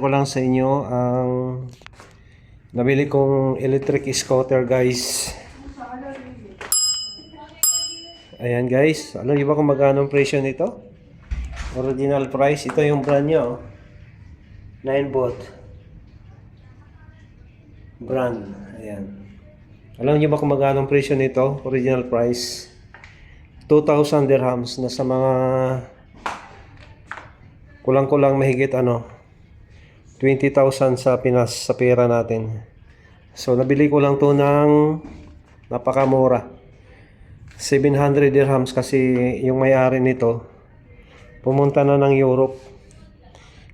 Ko lang sa inyo ang nabili kong electric scooter, guys. Ayan, guys. Alam niyo ba kung magkano ang presyo nito? Original price. Ito yung brand niya, oh. 9V brand. Ayan. Alam niyo ba kung magkano ang presyo nito? Original price 2,000 dirhams. Nasa mga kulang-kulang mahigit 20,000 sa Pinas, sa pera natin. So nabili ko lang to ng napakamura, 700 dirhams, kasi yung may-ari nito pumunta na ng Europe.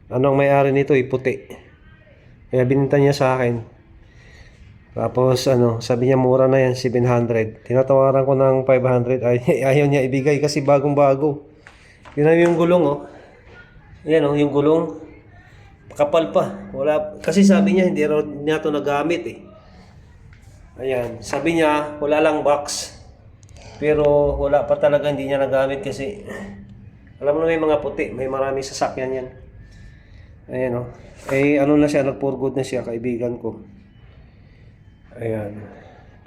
Anong may-ari nito? Puti. Kaya binenta niya sa akin. Tapos sabi niya mura na yan, 700. Tinatawaran ko ng 500. Ayaw niya ibigay kasi bagong-bago. Tingnan yung gulong, oh. Ayan, oh, yung gulong. Kapal pa. Wala, kasi sabi niya hindi raw niya ito nagamit, eh. Ayan. Sabi niya wala lang box. Pero wala pa talaga, hindi niya nagamit kasi alam mo na may mga puti. May maraming sasakyan yan. Ayan, oh. Eh na siya, nag-for good na siya, kaibigan ko. Ayan.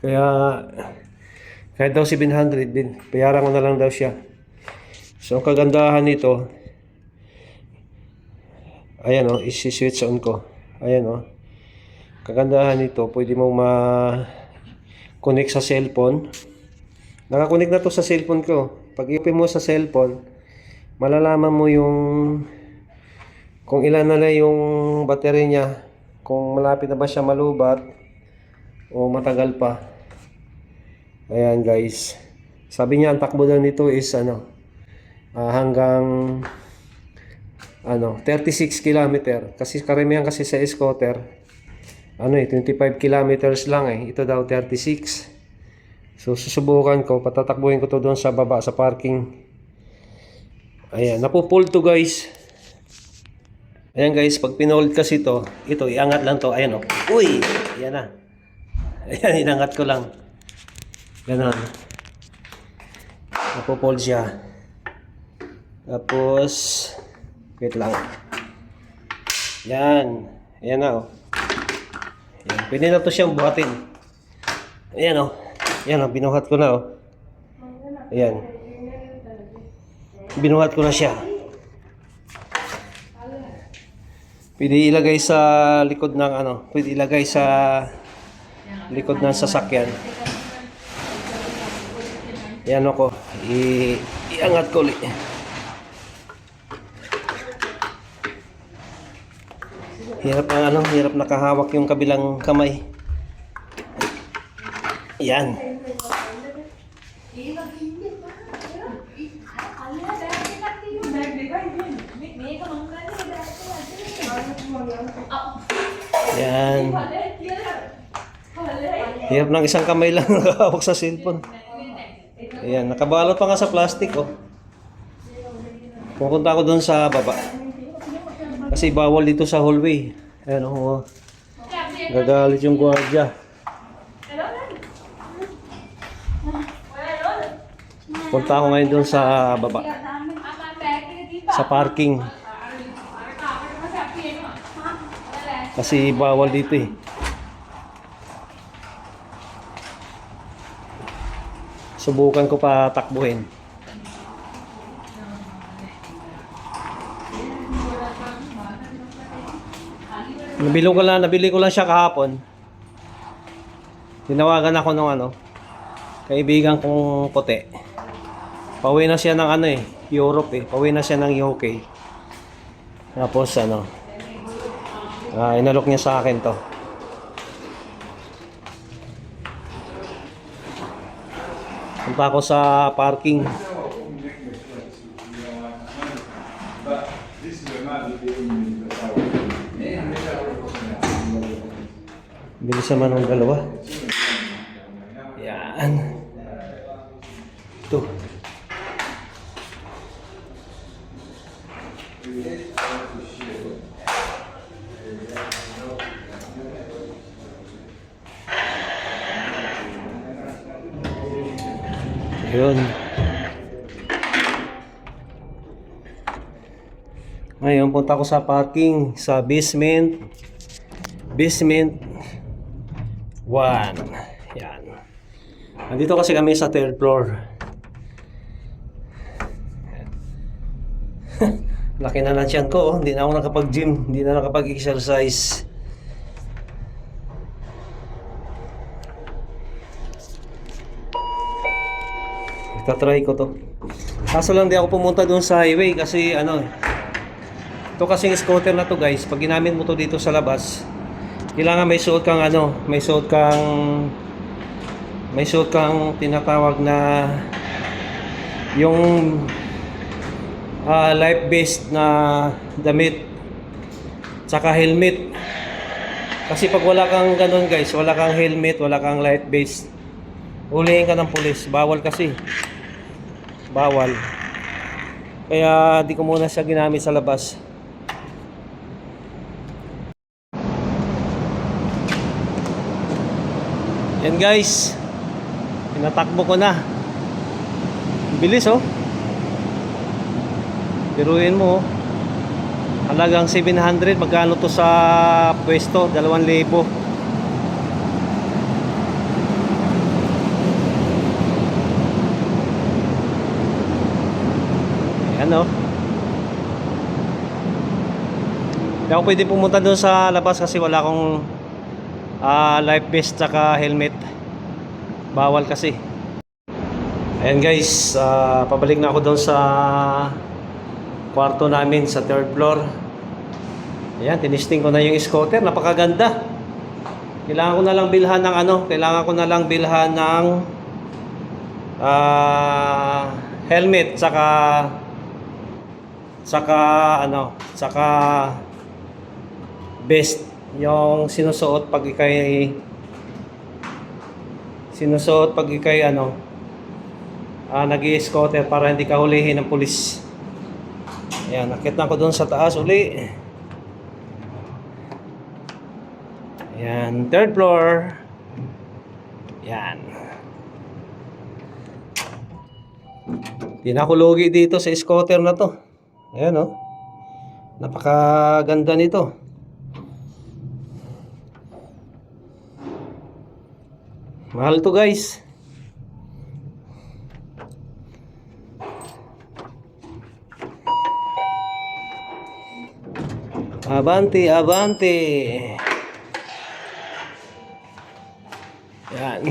Kaya kahit daw 700 din, bayaran ko na lang daw siya. So ang kagandahan nito, ayan, oh, isi-switch on ko. Ayan, oh. Kagandahan nito, pwede mong ma-connect sa cellphone. Naka-connect na to sa cellphone ko. Pag i-open mo sa cellphone, malalaman mo yung kung ilan na yung battery niya, kung malapit na ba siya malubat o matagal pa. Ayan, guys. Sabi niya ang takbo daw nito is hanggang 36 km. Kasi karamihan kasi sa scooter 25 kilometers lang, eh. Ito daw 36. So susubukan ko, patatakbuhin ko to doon sa baba sa parking. Ayan, napupull to, guys. Ayan, guys, pag pinold kasi ito iangat lang to. Ayan, oh. Uy, ayan na. Ayan, inangat ko lang. Ganon. Napupull siya. Tapos wait lang. Yan. Ayan na, oh. Ayan. Pwede na to siyang buhatin. Ayan, oh. Ayan, oh. Binuhat ko na, oh. Ayan. Binuhat ko na siya. Pwede ilagay sa likod ng pwede ilagay sa likod ng sasakyan. Ayan, ako. Iangat ko ulit. Hirap nakahawak yung kabilang kamay. Yan. Yan. Hirap ng isang kamay lang nakahawak sa cellphone. Ayan, nakabalot pa nga sa plastic, oh. Pupunta ako doon sa baba. Kasi bawal dito sa hallway. Ayan, oh. Gagalit yung gwardiya. Punta ako ngayon doon sa baba. Sa parking. Kasi bawal dito, eh. Subukan ko pa takbuhin. Nabili ko lang siya kahapon. Tinawagan ako ng kaibigan kong puti. Pauwi na siya ng Europe, eh. Pauwi na siya ng UK. Tapos inalok niya sa akin to. Punta ako sa parking. Bilis naman ng dalawa. Yan. Ito. Yun. Ngayon, punta ko sa parking sa basement. Basement 1. Yan. Nandito kasi kami sa third floor. Laki na ng tiyan ko, oh. Hindi na ako nakapag-gym, hindi na nakapag-exercise. Itatry ko to. Kaso lang di ako pumunta doon sa highway kasi ano, ito kasing scooter na to guys, pag ginamit mo to dito sa labas, kailangan may suot kang ano, may suot kang tinatawag na yung life vest na damit tsaka helmet. Kasi pag wala kang ganun guys, wala kang helmet, wala kang life vest, hulihin ka ng pulis. Bawal kasi, bawal. Kaya di ko muna siya ginamit sa labas. Yan guys, pinatakbo ko na. Bilis oh. Biruin mo oh. Halagang 700. Magkano to sa pwesto? 2,000. Yan oh. Hindi ako pwede pumunta doon sa labas kasi wala akong life vest tsaka helmet. Bawal kasi. Ayan guys, pabalik na ako doon sa kwarto namin sa third floor. Ayan, tinisting ko na yung scooter. Napakaganda. Kailangan ko na lang bilhan ng ano, helmet tsaka vest. Yung sinusuot pag ikay nag-i-scooter para hindi ka hulihin ng pulis. Ayan, nakit na ako doon sa taas uli. Ayan, third floor. Ayan. Di na ako lugi dito sa scooter na to. Ayan oh. Napakaganda nito. Mahal to guys. Abante, abante. Yan.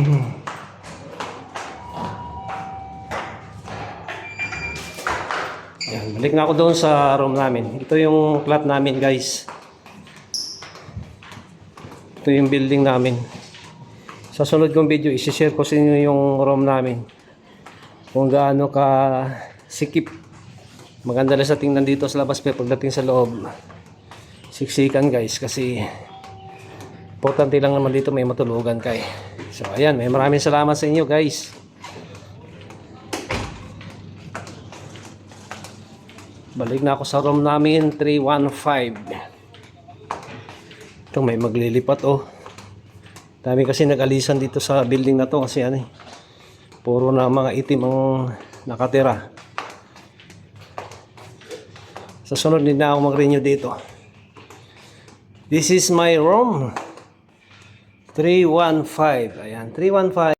Yan, balik na ako doon sa room namin. Ito yung flat namin guys. Ito yung building namin. Sa sunod kong video, isi-share ko sa inyo yung room namin. Kung gaano ka sikip. Maganda lang sa tingnan dito sa labas, pero pagdating sa loob, siksikan guys. Kasi importante lang naman dito may matulugan kay. So ayan, may maraming salamat sa inyo guys. Balik na ako sa room namin, 315. Ito may maglilipat oh. Dami kasi nag-alisan dito sa building na to kasi ano eh, puro na mga itim ang nakatira. Sa sunod din na ako mag-renew dito. This is my room. 315. Ayan, 315.